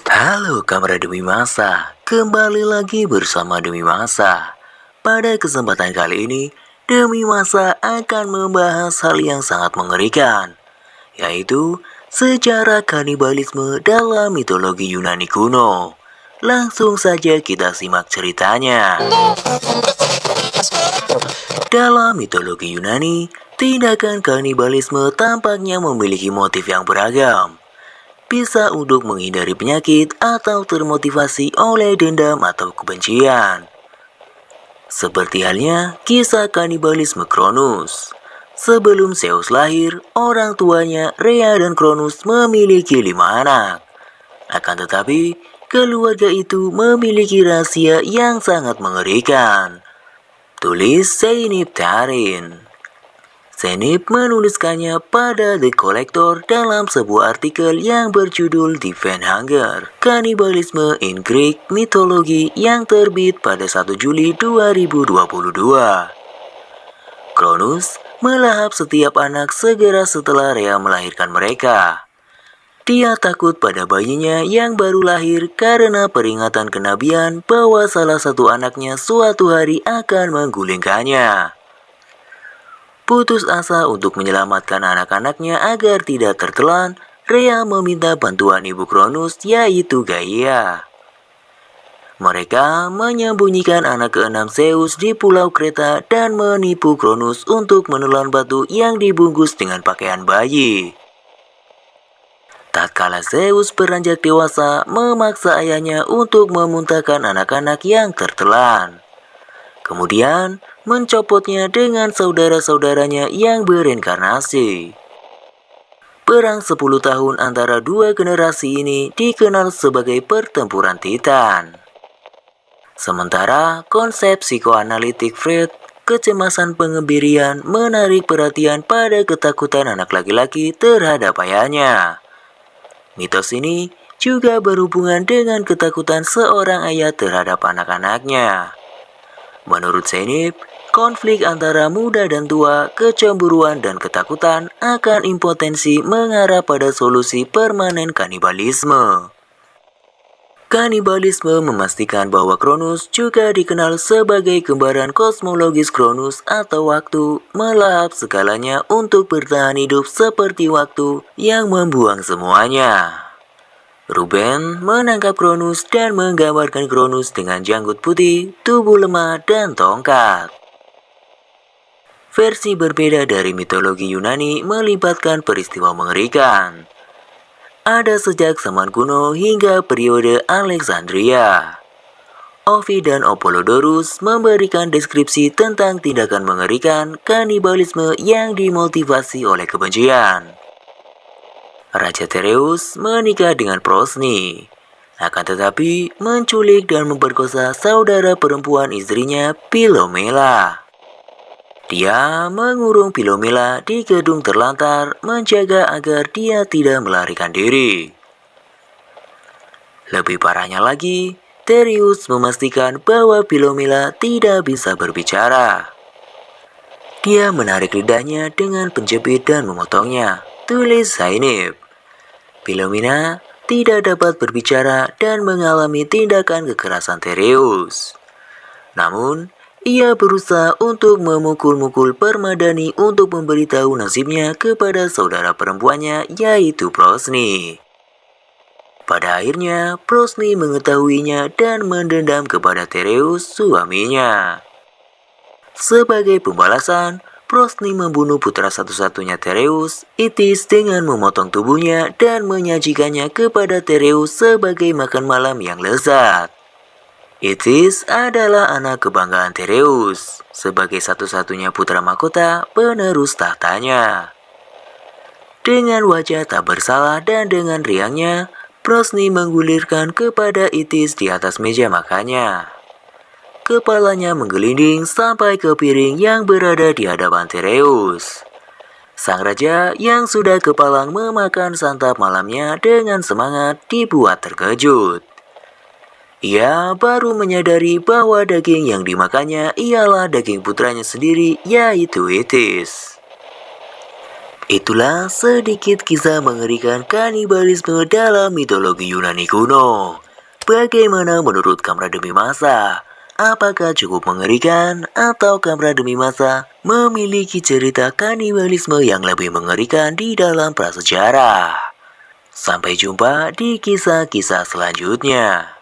Halo kamarada Demi Masa, kembali lagi bersama Demi Masa. Pada kesempatan kali ini, Demi Masa akan membahas hal yang sangat mengerikan, yaitu sejarah kanibalisme dalam mitologi Yunani kuno. Langsung saja kita simak ceritanya. Dalam mitologi Yunani, tindakan kanibalisme tampaknya memiliki motif yang beragam. Bisa untuk menghindari penyakit atau termotivasi oleh dendam atau kebencian. Seperti halnya kisah kanibalisme Cronus. Sebelum Zeus lahir, orang tuanya Rhea dan Cronus memiliki 5 anak. Akan tetapi, keluarga itu memiliki rahasia yang sangat mengerikan. Tulis Zeynep Tarin. Zeynep menuliskannya pada The Collector dalam sebuah artikel yang berjudul Divine Hunger, Kanibalisme in Greek Mythology yang terbit pada 1 Juli 2022. Cronus melahap setiap anak segera setelah Rhea melahirkan mereka. Dia takut pada bayinya yang baru lahir karena peringatan kenabian bahwa salah satu anaknya suatu hari akan menggulingkannya. Putus asa untuk menyelamatkan anak-anaknya agar tidak tertelan, Rhea meminta bantuan ibu Cronus yaitu Gaia. Mereka menyembunyikan anak keenam Zeus di Pulau Kreta dan menipu Cronus untuk menelan batu yang dibungkus dengan pakaian bayi. Tatkala Zeus beranjak dewasa, memaksa ayahnya untuk memuntahkan anak-anak yang tertelan. Kemudian mencopotnya dengan saudara-saudaranya yang berinkarnasi. Perang 10 tahun antara dua generasi ini dikenal sebagai pertempuran Titan. Sementara konsep psikoanalitik Freud, kecemasan pengebirian menarik perhatian pada ketakutan anak laki-laki terhadap ayahnya. Mitos ini juga berhubungan dengan ketakutan seorang ayah terhadap anak-anaknya. Menurut Zeynep, konflik antara muda dan tua, kecemburuan dan ketakutan akan impotensi mengarah pada solusi permanen kanibalisme. Kanibalisme memastikan bahwa Cronus juga dikenal sebagai kembaran kosmologis Cronus atau waktu, melahap segalanya untuk bertahan hidup seperti waktu yang membuang semuanya. Ruben menangkap Cronus dan menggambarkan Cronus dengan janggut putih, tubuh lemah, dan tongkat. Versi berbeda dari mitologi Yunani melibatkan peristiwa mengerikan. Ada sejak zaman kuno hingga periode Alexandria. Ovid dan Apollodorus memberikan deskripsi tentang tindakan mengerikan kanibalisme yang dimotivasi oleh kebencian. Raja Tereus menikah dengan Prosni, akan tetapi menculik dan memperkosa saudara perempuan istrinya Philomela. Dia mengurung Philomela di gedung terlantar, menjaga agar dia tidak melarikan diri. Lebih parahnya lagi, Tereus memastikan bahwa Philomela tidak bisa berbicara. Dia menarik lidahnya dengan penjepit dan memotongnya. Tulis Zeynep. Philomela tidak dapat berbicara dan mengalami tindakan kekerasan Tereus. Namun, ia berusaha untuk memukul-mukul Permadani untuk memberitahu nasibnya kepada saudara perempuannya yaitu Prosni. Pada akhirnya, Prosni mengetahuinya dan mendendam kepada Tereus, suaminya. Sebagai pembalasan, Prosni membunuh putra satu-satunya Tereus, Itis, dengan memotong tubuhnya dan menyajikannya kepada Tereus sebagai makan malam yang lezat. Itis adalah anak kebanggaan Tereus, sebagai satu-satunya putra mahkota penerus tahtanya. Dengan wajah tak bersalah dan dengan riangnya, Prosni menggulirkan kepada Itis di atas meja makannya. Kepalanya menggelinding sampai ke piring yang berada di hadapan Tereus. Sang raja yang sudah kepalang memakan santap malamnya dengan semangat dibuat terkejut. Ia baru menyadari bahwa daging yang dimakannya ialah daging putranya sendiri yaitu Itis. Itulah sedikit kisah mengerikan kanibalisme dalam mitologi Yunani kuno. Bagaimana menurut Kamera Demi Masa? Apakah cukup mengerikan atau Kamera Demi Masa memiliki cerita kanibalisme yang lebih mengerikan di dalam prasejarah? Sampai jumpa di kisah-kisah selanjutnya.